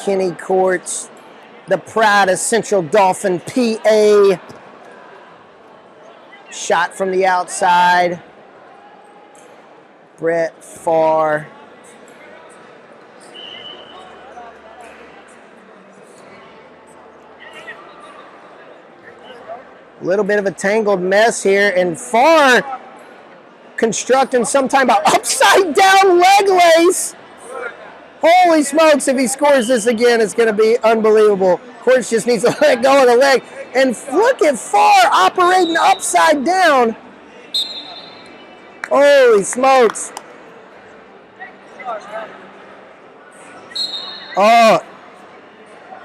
Kenny Courts, the pride of Central Dauphin, PA. Shot from the outside. Brett Pfarr. A little bit of a tangled mess here, and Pfarr constructing some type of upside down leg lace. Holy smokes, if he scores this again, it's going to be unbelievable. Courts just needs to let go of the leg. And look at Pfarr operating upside down. Holy smokes. Oh,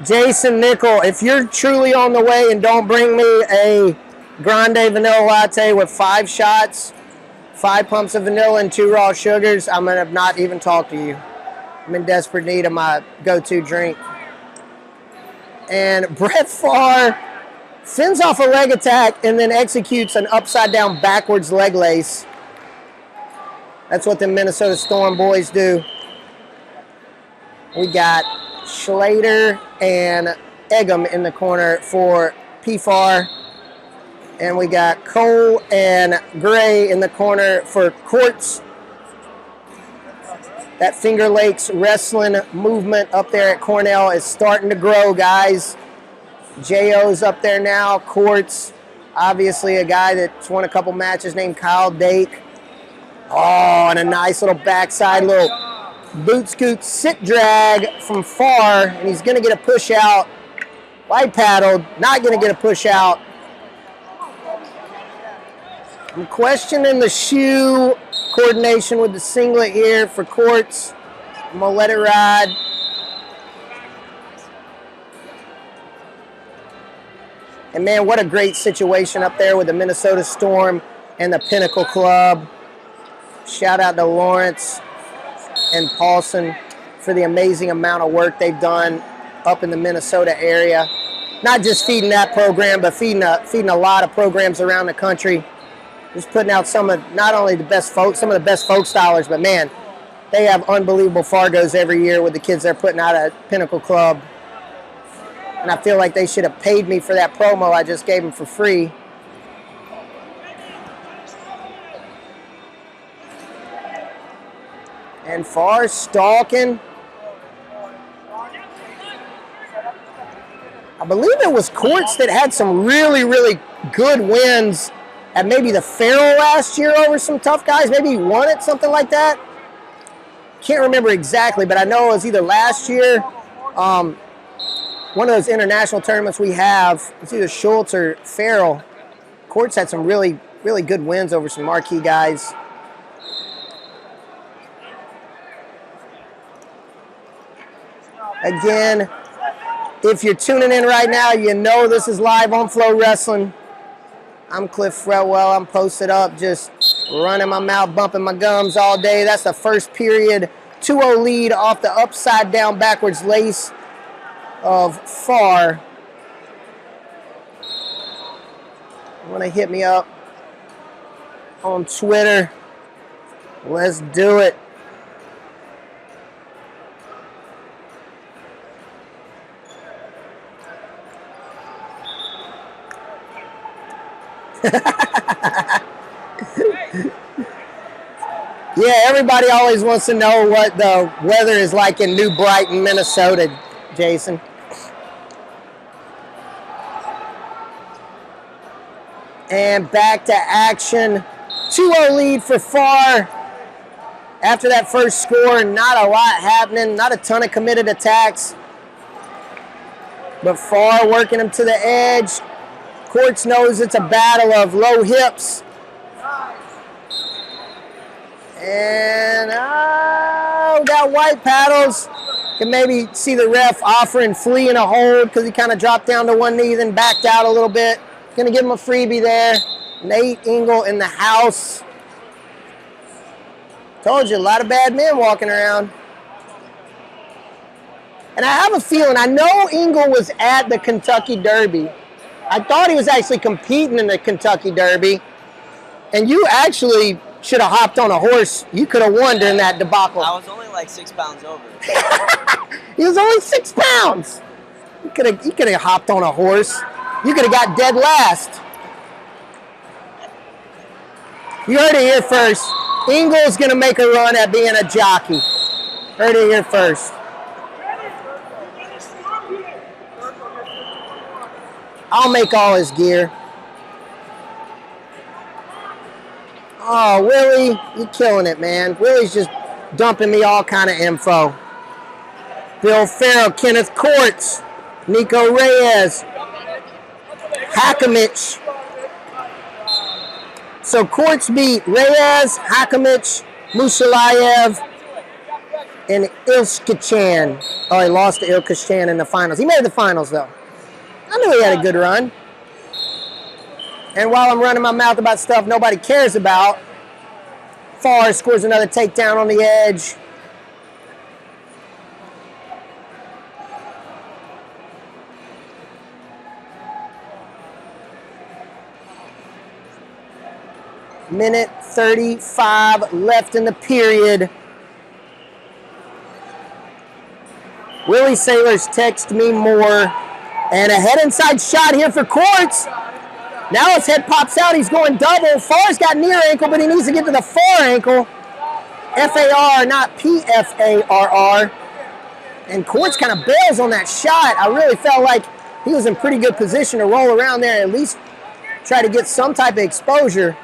Jason Nickel, if you're truly on the way and don't bring me a grande vanilla latte with 5 shots, 5 pumps of vanilla and 2 raw sugars, I'm going to not even talk to you. I'm in desperate need of my go-to drink. And Brett Pfarr fends off a leg attack and then executes an upside-down backwards leg lace. That's what the Minnesota Storm boys do. We got Schlater and Eggum in the corner for Pfarr. And we got Cole and Gray in the corner for Courts. That Finger Lakes wrestling movement up there at Cornell is starting to grow, guys. J.O.'s up there now. Courts, obviously a guy that's won a couple matches named Kyle Dake. Oh, and a nice little backside little boot scoot sit drag from Pfarr, and he's going to get a push out. Light paddled, not going to get a push out. I'm questioning the shoe coordination with the singlet here for Courts. I'm going to let it ride. And man, what a great situation up there with the Minnesota Storm and the Pinnacle Club. Shout out to Lawrence and Paulson for the amazing amount of work they've done up in the Minnesota area. Not just feeding that program, but feeding a lot of programs around the country. Just putting out some of not only the best folk, some of the best folk stylers, but man, they have unbelievable Fargos every year with the kids they're putting out at Pinnacle Club. And I feel like they should have paid me for that promo I just gave them for free. And Pfarr stalking. I believe it was Courts that had some really, really good wins at maybe the Farrell last year over some tough guys. Maybe he won it, something like that. Can't remember exactly, but I know it was either last year, one of those international tournaments we have, it's either Schultz or Farrell. Courts had some really, really good wins over some marquee guys. Again, if you're tuning in right now, you know this is live on Flow Wrestling. I'm Cliff Fretwell. I'm posted up, just running my mouth, bumping my gums all day. That's the first period. 2-0 lead off the upside down backwards lace of Pfarr. You want to hit me up on Twitter? Let's do it. Yeah, everybody always wants to know what the weather is like in New Brighton, Minnesota, Jason. And back to action. 2-0 lead for Pfarr. After that first score, not a lot happening, not a ton of committed attacks. But Pfarr working him to the edge. Courts knows it's a battle of low hips. And got white paddles. Can maybe see the ref offering Flea in a hold because he kind of dropped down to one knee, then backed out a little bit. Gonna give him a freebie there. Nate Engel in the house. Told you, a lot of bad men walking around. And I have a feeling, I know Engel was at the Kentucky Derby. I thought he was actually competing in the Kentucky Derby. And you actually should have hopped on a horse. You could have won during that debacle. I was only like 6 pounds over. He was only 6 pounds. He could have hopped on a horse. You could have got dead last. You heard it here first. Ingle's going to make a run at being a jockey. Heard it here first. I'll make all his gear. Oh, Willie, you're killing it, man. Willie's just dumping me all kind of info. Bill Farrell, Kenneth Courts, Nico Reyes, Hakamich. So Courts beat Reyes, Hakamich, Mushalayev, and Ilkachan. Oh, he lost to Ilkachan in the finals. He made the finals, though. I knew he had a good run. And while I'm running my mouth about stuff nobody cares about, Pfarr scores another takedown on the edge. Minute 35 left in the period. Willie Sailors text me more. And a head inside shot here for Courts. Now his head pops out. He's going double. Pfarr's got near ankle, but he needs to get to the far ankle. F-A-R, not P-F-A-R-R. And Courts kind of bails on that shot. I really felt like he was in pretty good position to roll around there and at least try to get some type of exposure.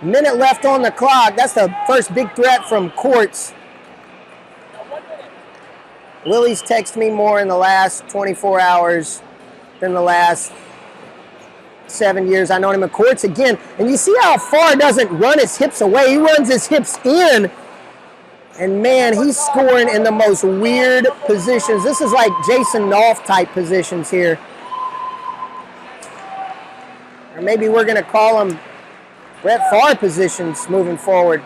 Minute left on the clock. That's the first big threat from Courts. Willie's texted me more in the last 24 hours than the last 7 years I known him. At Courts again. And you see how Pfarr doesn't run his hips away. He runs his hips in. And man, he's scoring in the most weird positions. This is like Jason Nolf type positions here. Or maybe we're going to call them Brett Pfarr positions moving forward.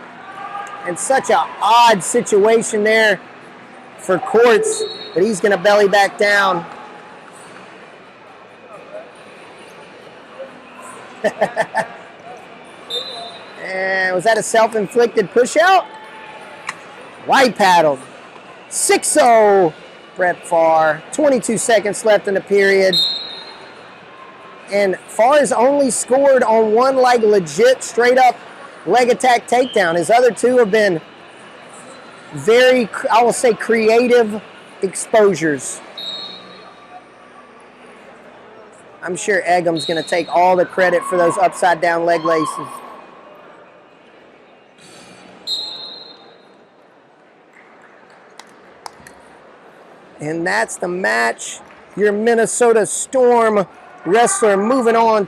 And such an odd situation there for Courts, but he's going to belly back down. And was that a self-inflicted push-out? White paddled. 6-0, Brett Pfarr. 22 seconds left in the period. And Pfarr's only scored on one like legit straight-up leg attack takedown. His other two have been very, I will say, creative exposures. I'm sure Eggum's going to take all the credit for those upside-down leg laces. And that's the match. Your Minnesota Storm wrestler moving on